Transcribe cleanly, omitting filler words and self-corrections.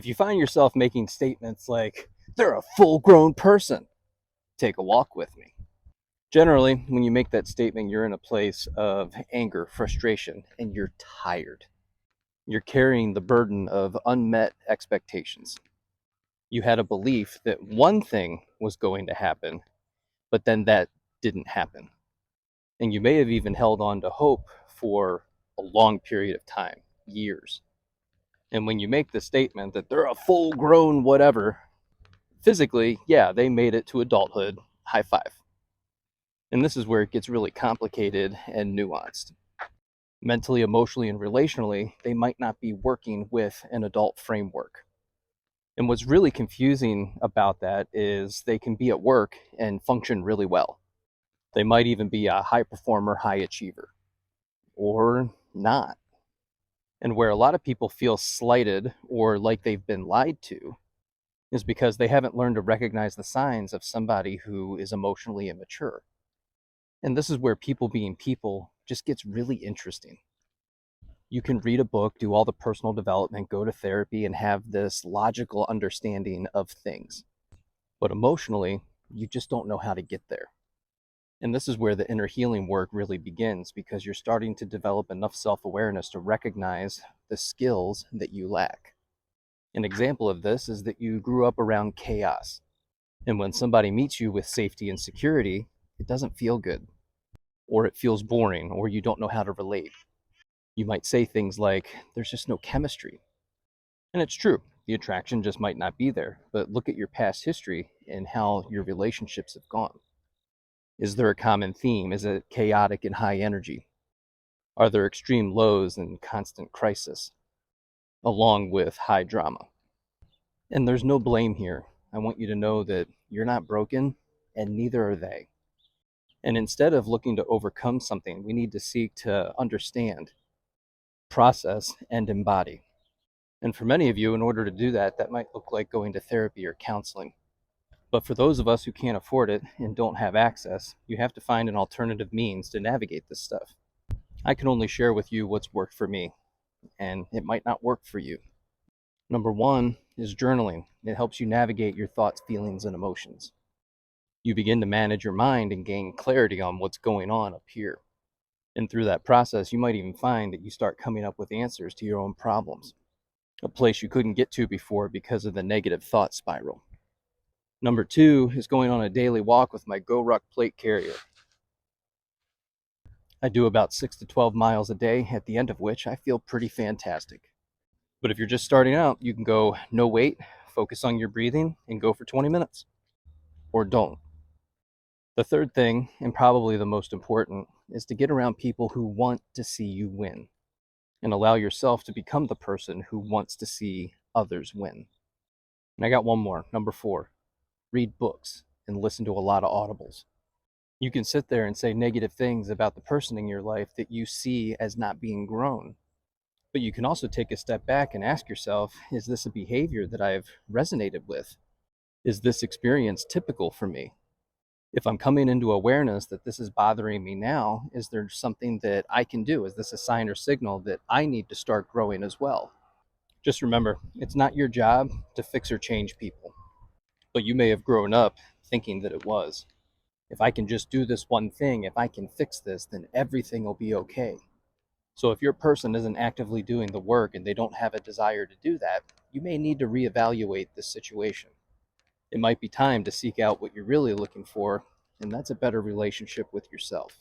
If you find yourself making statements like, they're a full grown person, take a walk with me. Generally, when you make that statement, you're in a place of anger, frustration, and you're tired. You're carrying the burden of unmet expectations. You had a belief that one thing was going to happen, but then that didn't happen. And you may have even held on to hope for a long period of time, years. And when you make the statement that they're a full grown whatever, physically, yeah, they made it to adulthood, high five. And this is where it gets really complicated and nuanced. Mentally, emotionally, and relationally, they might not be working with an adult framework. And what's really confusing about that is they can be at work and function really well. They might even be a high performer, high achiever, or not. And where a lot of people feel slighted or like they've been lied to is because they haven't learned to recognize the signs of somebody who is emotionally immature. And this is where people being people just gets really interesting. You can read a book, do all the personal development, go to therapy, and have this logical understanding of things. But emotionally, you just don't know how to get there. And this is where the inner healing work really begins, because you're starting to develop enough self-awareness to recognize the skills that you lack. An example of this is that you grew up around chaos. And when somebody meets you with safety and security, it doesn't feel good, or it feels boring, or you don't know how to relate. You might say things like, there's just no chemistry. And it's true, the attraction just might not be there, but look at your past history and how your relationships have gone. Is there a common theme? Is it chaotic and high energy? Are there extreme lows and constant crisis, along with high drama? And there's no blame here. I want you to know that you're not broken, and neither are they. And instead of looking to overcome something, we need to seek to understand, process, and embody. And for many of you, in order to do that, that might look like going to therapy or counseling. But for those of us who can't afford it and don't have access, you have to find an alternative means to navigate this stuff. I can only share with you what's worked for me, and it might not work for you. Number one is journaling. It helps you navigate your thoughts, feelings, and emotions. You begin to manage your mind and gain clarity on what's going on up here. And through that process, you might even find that you start coming up with answers to your own problems, a place you couldn't get to before because of the negative thought spiral. Number two is going on a daily walk with my Go Ruck plate carrier. I do about 6 to 12 miles a day, at the end of which I feel pretty fantastic. But if you're just starting out, you can go no weight, focus on your breathing, and go for 20 minutes. Or don't. The third thing, and probably the most important, is to get around people who want to see you win, and allow yourself to become the person who wants to see others win. And I got one more, number four. Read books and listen to a lot of audibles. You can sit there and say negative things about the person in your life that you see as not being grown. But you can also take a step back and ask yourself, is this a behavior that I've resonated with? Is this experience typical for me? If I'm coming into awareness that this is bothering me now, is there something that I can do? Is this a sign or signal that I need to start growing as well? Just remember, it's not your job to fix or change people, but you may have grown up thinking that it was. If I can just do this one thing, if I can fix this, then everything will be okay. So if your person isn't actively doing the work and they don't have a desire to do that, you may need to reevaluate this situation. It might be time to seek out what you're really looking for, and that's a better relationship with yourself.